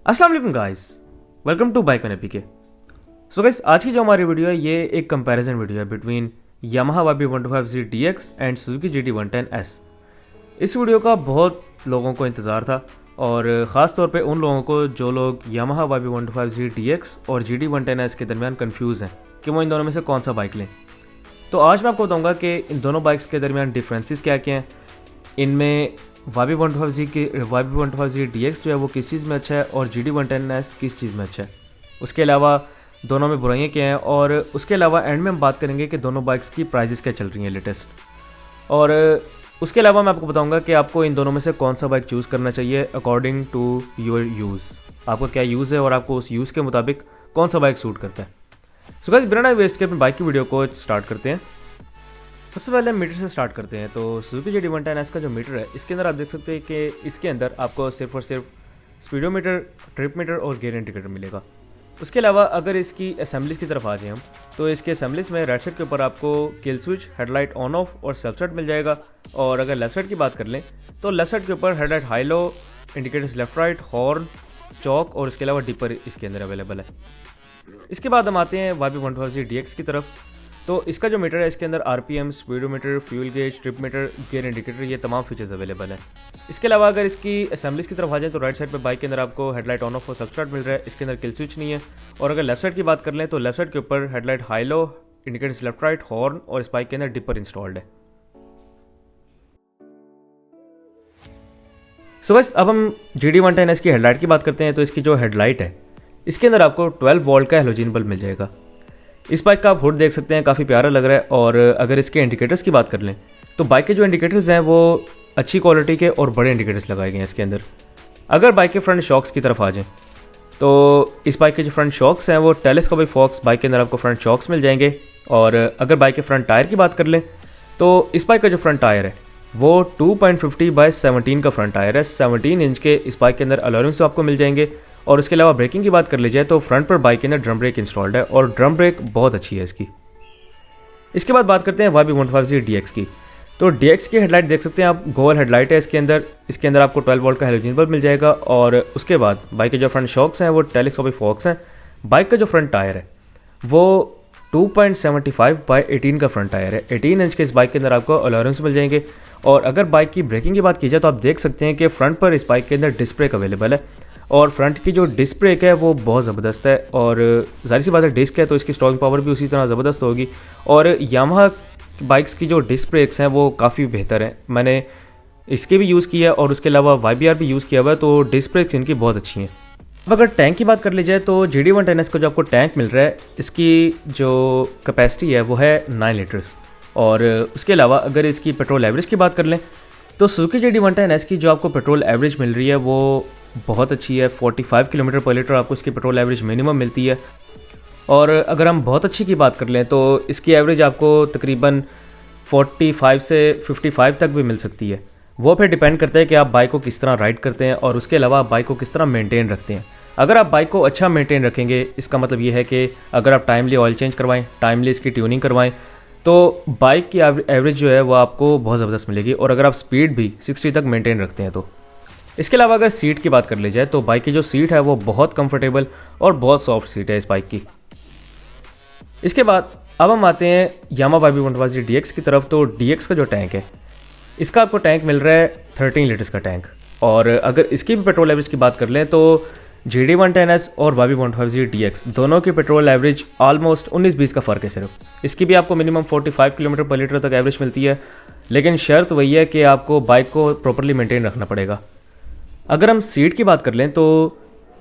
अस्सलाम वालेकुम guys, welcome to bike AP के। सो गाइस, आज की जो हमारी वीडियो है ये एक कंपैरिजन वीडियो है between Yamaha YB125Z DX and Suzuki GT110S। इस वीडियो का बहुत लोगों को इंतज़ार था और ख़ास तौर पे उन लोगों को जो लोग यामाहा YB125Z DX और GT110S के दरमियान कंफ्यूज हैं कि वो इन दोनों में से कौन सा बाइक लें। तो आज मैं आपको बताऊँगा कि इन दोनों बाइक्स के दरमियान डिफरेंसेस क्या क्या हैं, इनमें YB125Z DX जो है वो किस चीज़ में अच्छा है और GT110S किस चीज़ में अच्छा है। उसके अलावा दोनों में बुराइयाँ क्या हैं और उसके अलावा एंड में हम बात करेंगे कि दोनों बाइक्स की प्राइजेस क्या चल रही हैं लेटेस्ट। और उसके अलावा मैं आपको बताऊंगा कि आपको इन दोनों में से कौन सा बाइक चूज़ करना चाहिए अकॉर्डिंग टू योर यूज़। आपका क्या यूज़ है और आपको उस यूज़ के मुताबिक कौन सा बाइक सूट करता है। सो गाइस, बिना वेस्ट के अपनी बाइक की वीडियो को स्टार्ट करते हैं। सबसे पहले हम मीटर से स्टार्ट करते हैं। तो सुजुकी GT110S का जो मीटर है इसके अंदर आप देख सकते हैं कि इसके अंदर आपको सिर्फ और सिर्फ स्पीडोमीटर, ट्रिप मीटर और गियर इंडिकेटर मिलेगा। उसके अलावा अगर इसकी असेंबलीज की तरफ आ जाए हम, तो इसके असेंबलीज में राइट साइड के ऊपर आपको kill switch, headlight on off और सेल्फ स्टार्ट मिल जाएगा। और अगर लेफ्ट साइड की बात कर लें तो लेफ्ट साइड के ऊपर headlight high low, indicators left right, horn, choke और इसके अलावा डिपर इसके अंदर अवेलेबल है। इसके बाद हम आते हैं YB125Z DX की तरफ। तो इसका जो मीटर है इसके अंदर RPM, speedometer, fuel gauge, trip meter, gear indicator, ये तमाम फीचर्स अवेलेबल हैं। इसके अलावा अगर इसकी असेंबलीज की तरफ आ जाए तो राइट साइड पे बाइक के अंदर आपको हेडलाइट ऑन ऑफ और सब स्टार्ट मिल रहा है। इसके अंदर किल स्विच नहीं है। और अगर लेफ्ट साइड की बात कर लें तो लेफ्ट साइड के ऊपर headlight high low, indicators left right, horn और इस बाइक के अंदर डिपर इंस्टॉल्ड है। सो बस अब हम GT110S की हेडलाइट की बात करते हैं। तो इसकी जो हेडलाइट है इसके अंदर आपको 12 वोल्ट का हेलोजन बल्ब मिल जाएगा। इस बाइक का आप हुड देख सकते हैं, काफ़ी प्यारा लग रहा है। और अगर इसके इंडिकेटर्स की बात कर लें तो बाइक के जो इंडिकेटर्स हैं वो अच्छी क्वालिटी के और बड़े इंडिकेटर्स लगाए गए हैं इसके अंदर। अगर बाइक के फ्रंट शॉक्स की तरफ आ जाएं तो इस बाइक के जो फ्रंट शॉक्स हैं वो टेलीस्कोपिक फॉक्स बाइक के अंदर आपको फ्रंट शॉक्स मिल जाएंगे। और अगर बाइक के फ्रंट टायर की बात कर लें तो इस बाइक का जो फ्रंट टायर है वो 2.50/17 का फ्रंट टायर है। 17 इंच के इस बाइक के अंदर अलॉयंस आपको मिल जाएंगे। और उसके अलावा ब्रेकिंग की बात कर ली जाए तो फ्रंट पर बाइक के अंदर ड्रम ब्रेक इंस्टॉल्ड है और ड्रम ब्रेक बहुत अच्छी है इसकी। इसके बाद बात करते हैं YB125Z DX की। तो DX की हेडलाइट देख सकते हैं आप, गोल हेडलाइट है इसके अंदर आपको 12 वोल्ट का हेलोजन बल्ब मिल जाएगा। और उसके बाद बाइक के जो फ्रंट शॉक्स हैं वो टेलीस्कोपिक फॉक्स हैं। बाइक का जो फ्रंट टायर है वो 2.75/18 का फ्रंट टायर है। 18 इंच के इस बाइक के अंदर आपको अलॉयंस मिल जाएंगे। और अगर बाइक की ब्रेकिंग की बात की जाए तो आप देख सकते हैं कि फ्रंट पर इस बाइक के अंदर डिस्क ब्रेक अवेलेबल है। और फ्रंट की जो डिस्क ब्रेक है वो बहुत ज़बरदस्त है। और जाहिर सी बात है डिस्क है तो इसकी स्टॉकिंग पावर भी उसी तरह ज़बरदस्त होगी। और यामाहा बाइक्स की जो डिस्क ब्रेक्स हैं वो काफ़ी बेहतर हैं। मैंने इसके भी यूज़ किया है और उसके अलावा YBR भी यूज़ किया हुआ है, तो डिस्क ब्रेक्स इनकी बहुत अच्छी हैं। अब अगर टैंक की बात कर ली जाए तो GT110S का जो आपको टैंक मिल रहा है इसकी जो कैपेसिटी है वो है 9 लीटर्स। और उसके अलावा अगर इसकी पेट्रोल एवरेज की बात कर लें तो सुजुकी GT110S की जो आपको पेट्रोल एवरेज मिल रही है वो बहुत अच्छी है। 45 किलोमीटर पर लीटर आपको इसकी पेट्रोल एवरेज मिनिमम मिलती है। और अगर हम बहुत अच्छी की बात कर लें तो इसकी एवरेज आपको तकरीबन 45 से 55 तक भी मिल सकती है। वो फिर डिपेंड करता है कि आप बाइक को किस तरह राइड करते हैं और उसके अलावा आप बाइक को किस तरह मेंटेन रखते हैं। अगर आप बाइक को अच्छा मेंटेन रखेंगे इसका मतलब ये है कि अगर आप टाइमली ऑयल चेंज करवाएं, टाइमली इसकी ट्यूनिंग करवाएं, तो बाइक की एवरेज जो है वो आपको बहुत ज़बरदस्त मिलेगी। और अगर आप स्पीड भी 60 तक मेंटेन रखते हैं तो। इसके अलावा अगर सीट की बात कर ली जाए तो बाइक की जो सीट है वो बहुत कंफर्टेबल और बहुत सॉफ्ट सीट है इस बाइक की। इसके बाद अब हम आते हैं यामाहा YB125Z DX की तरफ। तो DX का जो टैंक है इसका आपको टैंक मिल रहा है 13 लीटर्स का टैंक। और अगर इसकी भी पेट्रोल एवरेज की बात कर लें तो GT110S और YB125Z DX दोनों की पेट्रोल एवरेज ऑलमोस्ट 19-20 का फ़र्क है सिर्फ। इसकी भी आपको मिनिमम 45 किलोमीटर पर लीटर तक एवरेज मिलती है, लेकिन शर्त वही है कि आपको बाइक को प्रॉपर्ली मेंटेन रखना पड़ेगा। अगर हम सीट की बात कर लें तो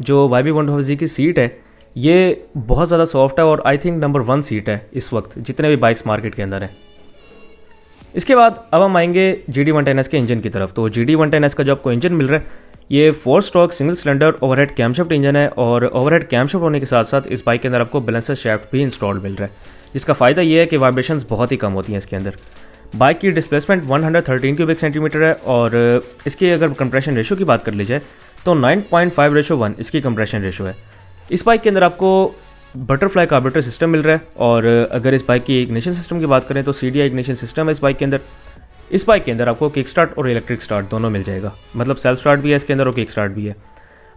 जो YB125Z की सीट है ये बहुत ज़्यादा सॉफ्ट है और आई थिंक नंबर 1 सीट है इस वक्त जितने भी बाइक्स मार्केट के अंदर हैं। इसके बाद अब हम आएंगे GT110S के इंजन की तरफ। तो GT110S का जो आपको इंजन मिल रहा है ये 4 stroke single cylinder overhead camshaft engine है। और ओवरहेड कैमशाफ्ट होने के साथ साथ इस बाइक के अंदर आपको बैलेंसर शाफ्ट भी इंस्टॉल मिल रहा है, जिसका फ़ायदा ये है कि वाइब्रेशंस बहुत ही कम होती हैं इसके अंदर। बाइक की डिस्प्लेसमेंट 113 क्यूबिक सेंटीमीटर है। और इसकी अगर कंप्रेशन रेशो की बात कर ली जाए तो 9.5:1 इसकी कंप्रेशन रेशो है। इस बाइक के अंदर आपको बटरफ्लाई कार्बोरेटर सिस्टम मिल रहा है। और अगर इस बाइक की इग्निशन सिस्टम की बात करें तो CDI इग्निशन सिस्टम है इस बाइक के अंदर। इस बाइक के अंदर आपको किक स्टार्ट और इलेक्ट्रिक स्टार्ट दोनों मिल जाएगा, मतलब सेल्फ स्टार्ट भी है इसके अंदर और किक स्टार्ट भी है।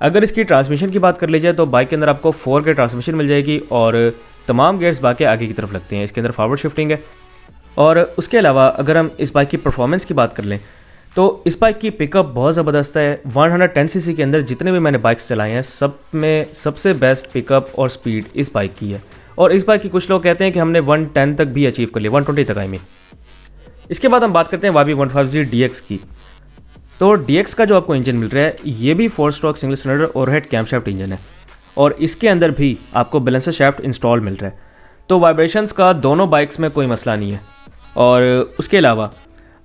अगर इसकी ट्रांसमिशन की बात कर ली जाए तो बाइक के अंदर आपको 4 के ट्रांसमिशन मिल जाएगी और तमाम गियर्स बाकी आगे की तरफ लगते हैं। इसके अंदर फॉरवर्ड शिफ्टिंग है। और उसके अलावा अगर हम इस बाइक की परफॉर्मेंस की बात कर लें तो इस बाइक की पिकअप बहुत ज़बरदस्त है। 110 सीसी के अंदर जितने भी मैंने बाइक्स चलाई हैं सब में सबसे बेस्ट पिकअप और स्पीड इस बाइक की है। और इस बाइक की कुछ लोग कहते हैं कि हमने 110 तक भी अचीव कर लिया, 120 तक आई मीन। इसके बाद हम बात करते हैं YB 150 DX की। तो DX का जो आपको इंजन मिल रहा है ये भी 4 stroke single cylinder overhead camshaft engine है और इसके अंदर भी आपको बैलेंसर शाफ्ट इंस्टॉल मिल रहा है। तो वाइब्रेशंस का दोनों बाइक्स में कोई मसला नहीं है। और उसके अलावा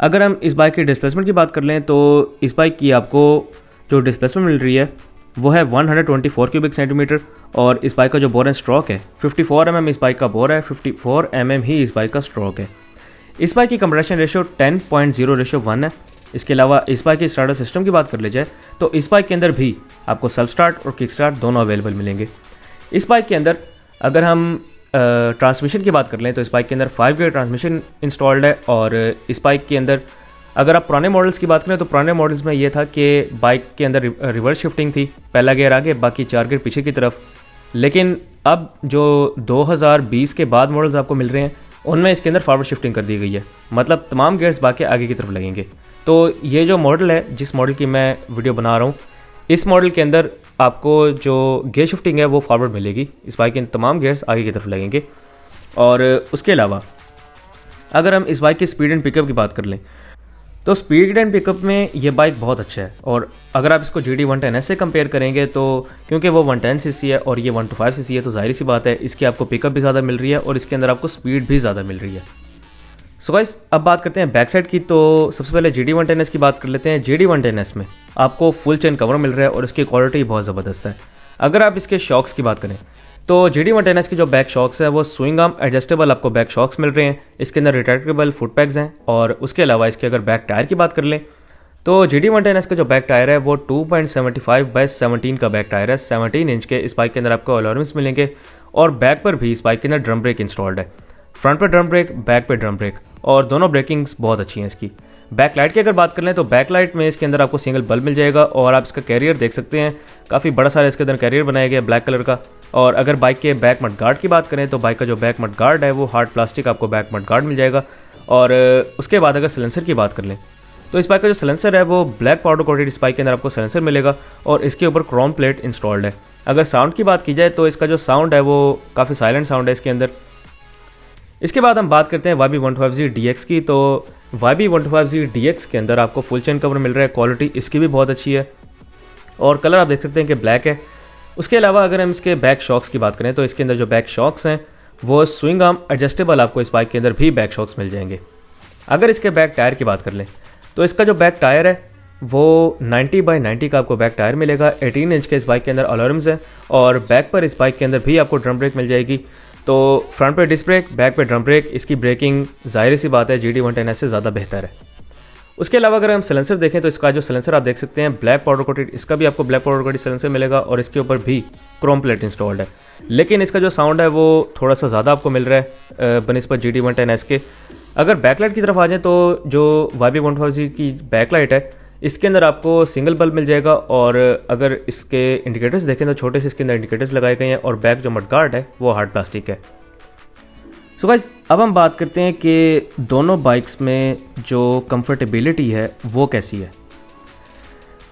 अगर हम इस बाइक की डिस्प्लेसमेंट की बात कर लें तो इस बाइक की आपको जो डिस्प्लेसमेंट मिल रही है वो है 124 क्यूबिक सेंटीमीटर और इस बाइक का जो बोर एंड स्ट्रोक है 54 mm इस बाइक का बोर है, 54 mm ही इस बाइक का स्ट्रोक है। इस बाइक की कंप्रेशन रेशियो 10.0:1 है। इसके अलावा इस बाइक की स्टार्टर सिस्टम की बात कर ली जाए तो इस बाइक के अंदर भी आपको सेल्फ स्टार्ट और किक स्टार्ट दोनों अवेलेबल मिलेंगे। इस बाइक के अंदर अगर हम ट्रांसमिशन की बात कर लें तो इस बाइक के अंदर 5 गियर ट्रांसमिशन इंस्टॉल्ड है। और इस बाइक के अंदर अगर आप पुराने मॉडल्स की बात करें तो पुराने मॉडल्स में ये था कि बाइक के अंदर रिवर्स शिफ्टिंग थी, पहला गियर आगे बाकी 4 गियर पीछे की तरफ। लेकिन अब जो 2020 के बाद मॉडल्स आपको मिल रहे हैं उनमें इसके अंदर फॉरवर्ड शिफ्टिंग कर दी गई है, मतलब तमाम गियर्स बाकी आगे की तरफ लगेंगे। तो ये जो मॉडल है जिस मॉडल की मैं वीडियो बना रहा हूँ इस मॉडल के अंदर आपको जो गियर शिफ्टिंग है वो फॉरवर्ड मिलेगी। इस बाइक के तमाम गियर्स आगे की तरफ लगेंगे। और उसके अलावा अगर हम इस बाइक की स्पीड एंड पिकअप की बात कर लें तो स्पीड एंड पिकअप में ये बाइक बहुत अच्छा है। और अगर आप इसको GD 110S से कंपेयर करेंगे तो क्योंकि वो 110 सीसी है और ये 125 सीसी है तो जाहिर सी बात है इसकी आपको पिकअप भी ज़्यादा मिल रही है और इसके अंदर आपको स्पीड भी ज़्यादा मिल रही है। सो गाइस अब बात करते हैं बैक साइड की। तो सबसे पहले GD 110S की बात कर लेते हैं। GD 110S में आपको फुल चेन कवर मिल रहा है और इसकी क्वालिटी बहुत ज़बरदस्त है। अगर आप इसके शॉक्स की बात करें तो GD 110S की जो बैक शॉक्स है वो स्विंग आर्म एडजस्टेबल आपको बैक शॉक्स मिल रहे हैं। इसके अंदर रिट्रैक्टेबल फुट पैड्स हैं। और उसके अलावा इसके अगर बैक टायर की बात कर लें तो GD 110S का जो बैक टायर है वो 2.75/17 का बैक टायर है। 17 इंच के इस बाइक के अंदर आपको अलॉयमेंट्स मिलेंगे और बैक पर भी इस बाइक के अंदर ड्रम ब्रेक इंस्टॉल्ड है। फ्रंट पर ड्रम ब्रेक, बैक पे ड्रम ब्रेक और दोनों ब्रेकिंग्स बहुत अच्छी हैं इसकी। बैक लाइट की अगर बात कर लें तो बैक लाइट में इसके अंदर आपको सिंगल बल्ब मिल जाएगा और आप इसका कैरियर देख सकते हैं, काफ़ी बड़ा सारा इसके अंदर कैरियर बनाया गया है ब्लैक कलर का। और अगर बाइक के बैक मड गार्ड की बात करें तो बाइक का जो बैक मड गार्ड है वो हार्ड प्लास्टिक आपको बैक मड गार्ड मिल जाएगा। और उसके बाद अगर सिलेंसर की बात कर लें तो इस बाइक का जो सिलेंसर है वो ब्लैक पाउडर कोटेड इस बाइक के अंदर आपको सिलेंसर मिलेगा और इसके ऊपर क्रोम प्लेट इंस्टॉल्ड है। अगर साउंड की बात की जाए तो इसका जो साउंड है वो काफ़ी साइलेंट साउंड है इसके अंदर। इसके बाद हम बात करते हैं YB 150 DX की। तो YB 150 DX के अंदर आपको फुल चेन कवर मिल रहा है, क्वालिटी इसकी भी बहुत अच्छी है और कलर आप देख सकते हैं कि ब्लैक है। उसके अलावा अगर हम इसके बैक शॉक्स की बात करें तो इसके अंदर जो बैक शॉक्स हैं वो स्विंग आर्म एडजस्टेबल आपको इस बाइक के अंदर भी बैक शॉक्स मिल जाएंगे। अगर इसके बैक टायर की बात कर लें तो इसका जो बैक टायर है वो 90/90 का आपको बैक टायर मिलेगा। 18 इंच के इस बाइक के अंदर अलॉयमेंट्स हैं और बैक पर इस बाइक के अंदर भी आपको ड्रम ब्रेक मिल जाएगी। तो फ्रंट पे डिस्क ब्रेक, बैक पे ड्रम ब्रेक, इसकी ब्रेकिंग जाहिर सी बात है GD 110S से ज़्यादा बेहतर है। उसके अलावा अगर हम सिलेंसर देखें तो इसका जो सिलेंसर आप देख सकते हैं ब्लैक पाउडर कोटेड, इसका भी आपको ब्लैक पाउडर कोटेड सिलेंसर मिलेगा और इसके ऊपर भी क्रोम प्लेट इंस्टॉल्ड है। लेकिन इसका जो साउंड है वो थोड़ा सा ज़्यादा आपको मिल रहा है बनिस्बत GD 110S के। अगर बैकलाइट की तरफ आ जाए तो जो YB 150 की बैकलाइट है इसके अंदर आपको सिंगल बल्ब मिल जाएगा और अगर इसके इंडिकेटर्स देखें तो छोटे से इसके अंदर इंडिकेटर्स लगाए गए हैं और बैक जो मडगार्ड है वो हार्ड प्लास्टिक है। सो गाइस अब हम बात करते हैं कि दोनों बाइक्स में जो कंफर्टेबिलिटी है वो कैसी है।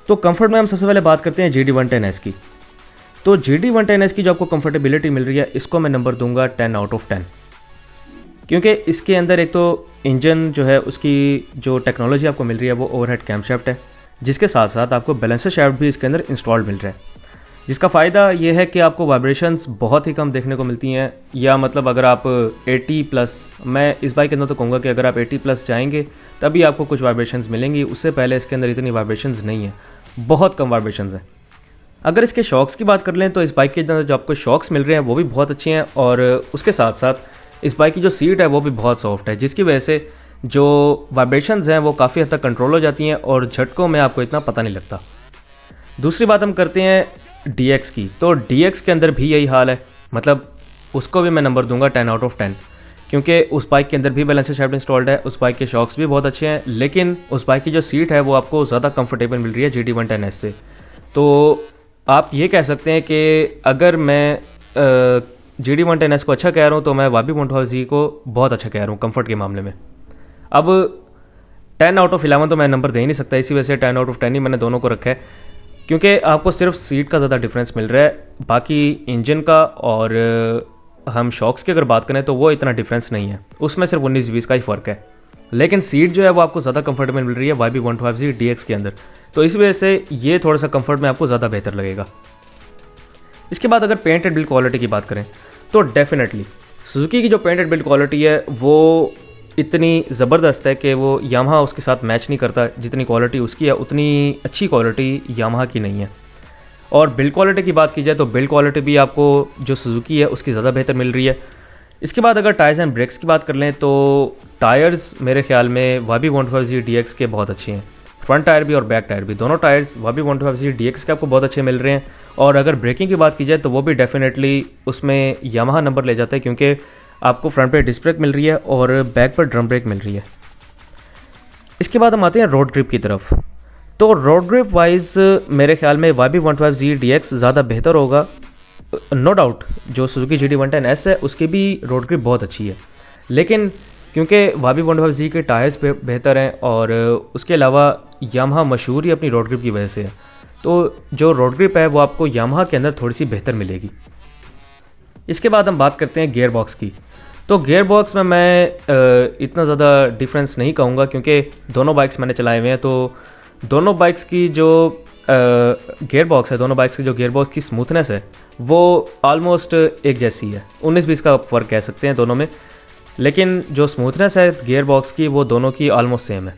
तो कंफर्ट में हम सबसे पहले बात करते हैं GD 110S की। तो GD 110S की जो आपको कंफर्टेबिलिटी मिल रही है इसको मैं नंबर दूंगा 10/10 क्योंकि इसके अंदर एक तो इंजन जो है उसकी जो टेक्नोलॉजी आपको मिल रही है वो ओवरहेड कैमशाफ्ट है, जिसके साथ साथ आपको बैलेंसर शाफ्ट भी इसके अंदर इंस्टॉल्ड मिल रहा है, जिसका फ़ायदा ये है कि आपको वाइब्रेशंस बहुत ही कम देखने को मिलती हैं। या मतलब अगर आप 80+, मैं इस बाइक के अंदर तो कहूँगा कि अगर आप 80+ जाएंगे तभी आपको कुछ वाइब्रेशंस मिलेंगी, उससे पहले इसके अंदर इतनी वाइब्रेशंस नहीं है, बहुत कम वाइब्रेशंस हैं। अगर इसके शॉक्स की बात कर लें तो इस बाइक के अंदर जो आपको शॉक्स मिल रहे हैं वो भी बहुत अच्छे हैं और उसके साथ साथ इस बाइक की जो सीट है वो भी बहुत सॉफ्ट है, जिसकी वजह से जो वाइब्रेशंस हैं वो काफ़ी हद तक कंट्रोल हो जाती हैं और झटकों में आपको इतना पता नहीं लगता। दूसरी बात हम करते हैं DX की। तो DX के अंदर भी यही हाल है, मतलब उसको भी मैं नंबर दूंगा 10/10 क्योंकि उस बाइक के अंदर भी बैलेंसर शाफ्ट इंस्टॉल्ड है, उस बाइक के शॉक्स भी बहुत अच्छे हैं, लेकिन उस बाइक की जो सीट है वो आपको ज़्यादा कंफर्टेबल मिल रही है GD 110S से। तो आप ये कह सकते हैं कि अगर मैं GD110S को अच्छा कह रहा हूँ तो मैं YB125Z को बहुत अच्छा कह रहा हूँ कंफर्ट के मामले में। अब 10 आउट ऑफ 11 तो मैं नंबर दे ही नहीं सकता, इसी वजह से 10 आउट ऑफ 10 ही मैंने दोनों को रखा है, क्योंकि आपको सिर्फ सीट का ज़्यादा डिफरेंस मिल रहा है। बाकी इंजन का और हम शॉक्स की अगर बात करें तो वो इतना डिफरेंस नहीं है, उसमें सिर्फ 19-20 का ही फ़र्क है। लेकिन सीट जो है वो आपको ज़्यादा कंफर्टेबल मिल रही है YB125Z DX के अंदर, तो इस वजह से ये थोड़ा सा कंफर्ट में आपको ज़्यादा बेहतर लगेगा। इसके बाद अगर पेंट एंड बिल्ड क्वालिटी की बात करें तो डेफिनेटली सुजुकी की जो पेंट एंड बिल्ड क्वालिटी है वो इतनी ज़बरदस्त है कि वो यामाहा उसके साथ मैच नहीं करता। जितनी क्वालिटी उसकी है उतनी अच्छी क्वालिटी यामाहा की नहीं है। और बिल्ड क्वालिटी की बात की जाए तो बिल्ड क्वालिटी भी आपको जो सुजुकी है उसकी ज़्यादा बेहतर मिल रही है। इसके बाद अगर टायर्स एंड ब्रेक्स की बात कर लें तो टायर्स मेरे ख्याल में YB125Z DX के बहुत अच्छे हैं, फ्रंट टायर भी और बैक टायर भी, दोनों टायर्स YB125Z DX के आपको बहुत अच्छे मिल रहे हैं। और अगर ब्रेकिंग की बात की जाए तो वो भी डेफिनेटली उसमें यामाहा नंबर ले जाता है, क्योंकि आपको फ्रंट पे डिस्क ब्रेक मिल रही है और बैक पर ड्रम ब्रेक मिल रही है। इसके बाद हम आते हैं रोड ग्रिप की तरफ। तो रोड ग्रिप वाइज मेरे ख्याल में YB125Z DX ज़्यादा बेहतर होगा। नो डाउट जो सुजुकी GD110S है उसकी भी रोड ग्रिप बहुत अच्छी है, लेकिन क्योंकि YB125Z के टायर्स बेहतर हैं और उसके अलावा यामाहा मशहूर ही अपनी रोड ग्रिप की वजह से है, तो जो रोड ग्रिप है वो आपको यामाहा के अंदर थोड़ी सी बेहतर मिलेगी। इसके बाद हम बात करते हैं गियर बॉक्स की। तो गियर बॉक्स में मैं इतना ज़्यादा डिफरेंस नहीं कहूँगा, क्योंकि दोनों बाइक्स मैंने चलाए हुए हैं, तो दोनों बाइक्स की जो गियर बॉक्स है, दोनों बाइक्स की जो गियर बॉक्स की स्मूथनेस है वो ऑलमोस्ट एक जैसी है। 19-20 का फ़र्क कह सकते हैं दोनों में, लेकिन जो स्मूथनेस है गियर बॉक्स की वो दोनों की ऑलमोस्ट सेम है।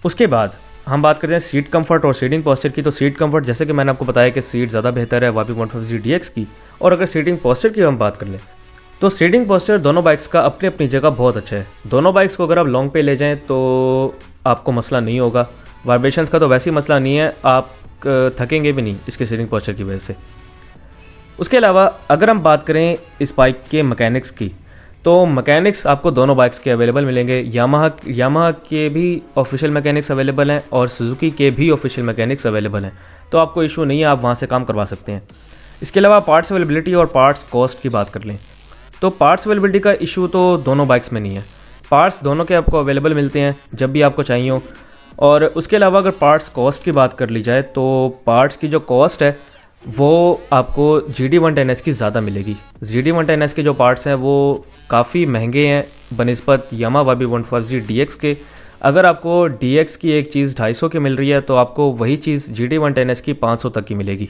उसके बाद हम बात करते हैं सीट कंफर्ट और सीटिंग पोस्चर की। तो सीट कंफर्ट जैसे कि मैंने आपको बताया कि सीट ज़्यादा बेहतर है YB125Z DX की। और अगर सीटिंग पोस्चर की हम बात कर लें तो सीटिंग पोस्चर दोनों बाइक्स का अपनी अपनी जगह बहुत अच्छा है। दोनों बाइक्स को अगर आप लॉन्ग पे ले जाएं तो आपको मसला नहीं होगा। वाइब्रेशंस का तो वैसे ही मसला नहीं है, आप थकेंगे भी नहीं इसके सीटिंग पोस्चर की वजह से। उसके अलावा अगर हम बात करें इस बाइक के मैकेनिक्स की, तो मैकेनिक्स आपको दोनों बाइक्स के अवेलेबल मिलेंगे। यामाहा के भी ऑफिशियल मैकेनिक्स अवेलेबल हैं और सुजुकी के भी ऑफिशियल मैकेनिक्स अवेलेबल हैं, तो आपको इशू नहीं है, आप वहाँ से काम करवा सकते हैं। इसके अलावा पार्ट्स अवेलेबिलिटी और पार्ट्स कॉस्ट की बात कर लें तो पार्ट्स अवेलेबिलिटी का इशू तो दोनों बाइक्स में नहीं है। पार्ट्स दोनों के आपको अवेलेबल मिलते हैं जब भी आपको चाहिए हो। और उसके अलावा अगर पार्ट्स कॉस्ट की बात कर ली जाए तो पार्ट्स की जो कॉस्ट है वो आपको GD110S की ज़्यादा मिलेगी। GD110S के जो पार्ट्स हैं वो काफ़ी महंगे हैं बनिस्बत यामाहा YB125Z DX के। अगर आपको DX की एक चीज़ 250 की मिल रही है तो आपको वही चीज़ GD110S की 500 तक की मिलेगी।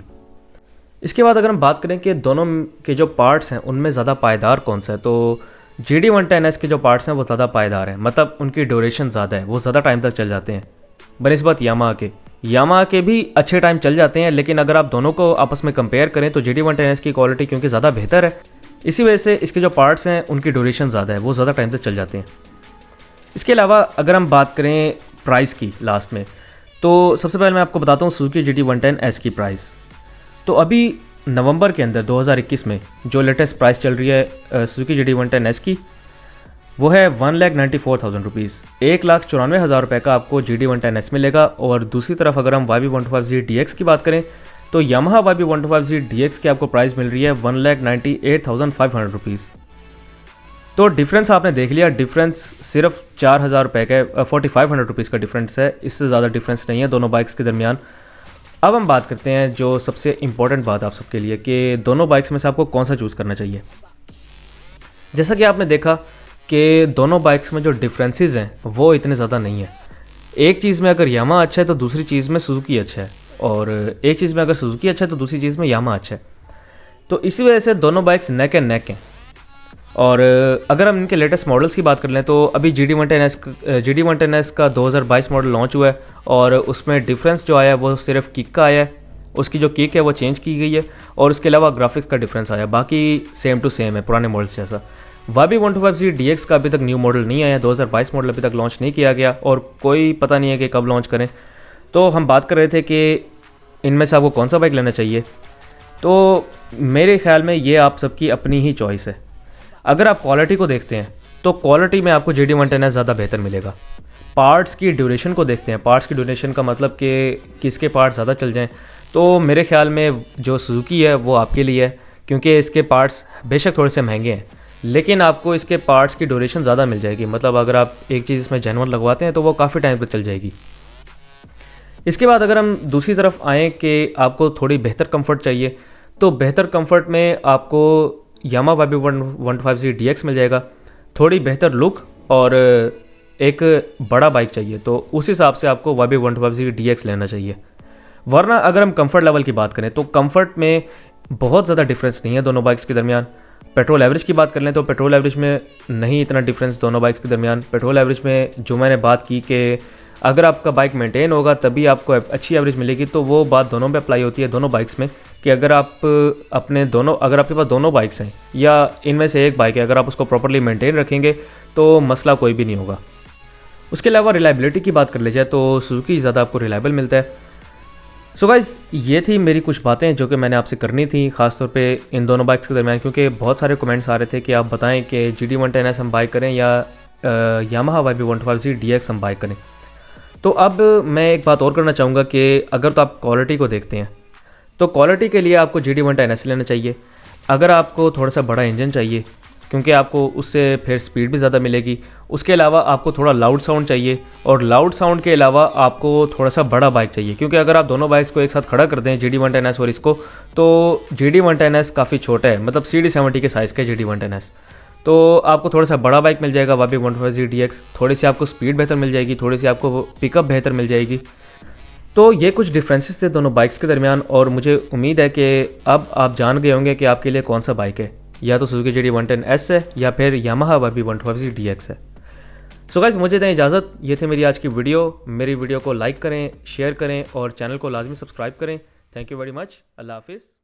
इसके बाद अगर हम बात करें कि दोनों के जो पार्ट्स हैं उनमें ज़्यादा पायदार कौन सा है, तो GD110S के जो पार्ट्स हैं वो ज़्यादा पायदार हैं, मतलब उनकी ड्यूरेशन ज़्यादा है, वो ज़्यादा टाइम तक चल जाते हैं बनिस्बत यामाहा के भी अच्छे टाइम चल जाते हैं। लेकिन अगर आप दोनों को आपस में कंपेयर करें तो GD110S की क्वालिटी क्योंकि ज़्यादा बेहतर है, इसी वजह से इसके जो पार्ट्स हैं उनकी ड्यूरेशन ज़्यादा है, वो ज़्यादा टाइम तक चल जाते हैं। इसके अलावा अगर हम बात करें प्राइस की लास्ट में, तो सबसे पहले मैं आपको बताता हूँ सुजुकी GD110S की प्राइस। तो अभी नवंबर के अंदर 2021 में जो लेटेस्ट प्राइस चल रही है सुजुकी GD110S की वो है 1,94,000 रुपीज़, 1,94,000 रुपये का आपको GD110S मिलेगा। और दूसरी तरफ अगर हम YB125Z DX की बात करें तो यामाहा YB125Z DX की आपको प्राइस मिल रही है 1,98,500 रुपीज़। तो डिफरेंस आपने देख लिया, डिफरेंस सिर्फ 4,000 रुपये का 4,500 रुपीज़ का डिफरेंस है, इससे ज़्यादा डिफरेंस नहीं है दोनों बाइक्स के दरमियान। अब हम बात करते हैं जो सबसे इम्पोर्टेंट बात आप सबके लिए कि दोनों बाइक्स में से आपको कौन सा चूज़ करना चाहिए। जैसा कि आपने देखा कि दोनों बाइक्स में जो डिफरेंसेस हैं वो इतने ज़्यादा नहीं है। एक चीज़ में अगर यामाहा अच्छा है तो दूसरी चीज़ में सुजुकी अच्छा है, और एक चीज़ में अगर सुजुकी अच्छा है तो दूसरी चीज़ में यामाहा अच्छा है। तो इसी वजह से दोनों बाइक्स नेक एंड नेक हैं। और अगर हम इनके लेटेस्ट मॉडल्स की बात कर लें तो अभी GD110S का 2022 मॉडल लॉन्च हुआ है और उसमें डिफरेंस जो आया है वो सिर्फ किक का आया है, उसकी जो किक है वो चेंज की गई है और उसके अलावा ग्राफिक्स का डिफरेंस आया, बाकी सेम टू सेम है पुराने मॉडल्स जैसा। YB125Z DX का अभी तक न्यू मॉडल नहीं आया, 2022 मॉडल अभी तक लॉन्च नहीं किया गया और कोई पता नहीं है कि कब लॉन्च करें। तो हम बात कर रहे थे कि इनमें से आपको कौन सा बाइक लेना चाहिए, तो मेरे ख्याल में ये आप सबकी अपनी ही चॉइस है। अगर आप क्वालिटी को देखते हैं तो क्वालिटी में आपको GD110S ज़्यादा बेहतर मिलेगा। पार्ट्स की ड्यूरेशन को देखते हैं, पार्ट्स की ड्यूरेशन का मतलब कि किसके पार्ट्स ज़्यादा चल जाएं, तो मेरे ख्याल में जो सुजुकी है वो आपके लिए है, क्योंकि इसके पार्ट्स बेशक थोड़े से महंगे हैं लेकिन आपको इसके पार्ट्स की ड्यूरेशन ज़्यादा मिल जाएगी। मतलब अगर आप एक चीज़ इसमें जेन्युइन लगवाते हैं तो वो काफ़ी टाइम तक चल जाएगी। इसके बाद अगर हम दूसरी तरफ आएँ कि आपको थोड़ी बेहतर कंफर्ट चाहिए, तो बेहतर कंफर्ट में आपको यामा YB150 DX मिल जाएगा। थोड़ी बेहतर लुक और एक बड़ा बाइक चाहिए तो उस हिसाब से आपको YB150 DX लेना चाहिए। वरना अगर हम कंफर्ट लेवल की बात करें तो कंफर्ट में बहुत ज़्यादा डिफरेंस नहीं है दोनों बाइक्स के दरमियान। पेट्रोल एवरेज की बात कर लें तो पेट्रोल एवरेज में नहीं इतना डिफरेंस दोनों बाइक्स के दरमियान। पेट्रोल एवरेज में जो मैंने बात की कि अगर आपका बाइक मेंटेन होगा तभी आपको अच्छी एवरेज मिलेगी, तो वो बात दोनों पे अप्लाई होती है दोनों बाइक्स में कि अगर आपके पास दोनों बाइक्स हैं या इनमें से एक बाइक है, अगर आप उसको प्रॉपर्ली मेंटेन रखेंगे तो मसला कोई भी नहीं होगा। उसके अलावा रिलायबिलिटी की बात कर ली जाए तो सुजुकी ज़्यादा आपको रिलायबल मिलता है। सो गाइस, ये थी मेरी कुछ बातें जो कि मैंने आपसे करनी थी ख़ासतौर पे इन दोनों बाइक्स के दरमियान, क्योंकि बहुत सारे कमेंट्स आ रहे थे कि आप बताएं कि GD110S हम बाइक करें या यामाहा YB150 DX हम बाइक करें। तो अब मैं एक बात और करना चाहूँगा कि अगर तो आप क्वालिटी को देखते हैं तो क्वालिटी के लिए आपको GD110S लेना चाहिए। अगर आपको थोड़ा सा बड़ा इंजन चाहिए क्योंकि आपको उससे फिर स्पीड भी ज़्यादा मिलेगी, उसके अलावा आपको थोड़ा लाउड साउंड चाहिए और लाउड साउंड के अलावा आपको थोड़ा सा बड़ा बाइक चाहिए, क्योंकि अगर आप दोनों बाइक्स को एक साथ खड़ा कर दें GD110S और इसको, तो GD110S काफ़ी छोटा है, मतलब CD70 के साइज़ का GD110S। तो आपको थोड़ा सा बड़ा बाइक मिल जाएगा YB150 DX, थोड़ी सी आपको स्पीड बेहतर मिल जाएगी, थोड़ी सी आपको पिकअप बेहतर मिल जाएगी। तो ये कुछ डिफरेंसेस थे दोनों बाइक्स के दरमियान और मुझे उम्मीद है कि अब आप जान गए होंगे कि आपके लिए कौन सा बाइक है, या तो सुजुकी GD110S है या फिर यामाहा YB150 DX है। सो गाइस, मुझे दें इजाज़त। ये थे मेरी आज की वीडियो। मेरी वीडियो को लाइक करें, शेयर करें और चैनल को लाजमी सब्सक्राइब करें। Thank you very much. अल्लाह हाफिज़।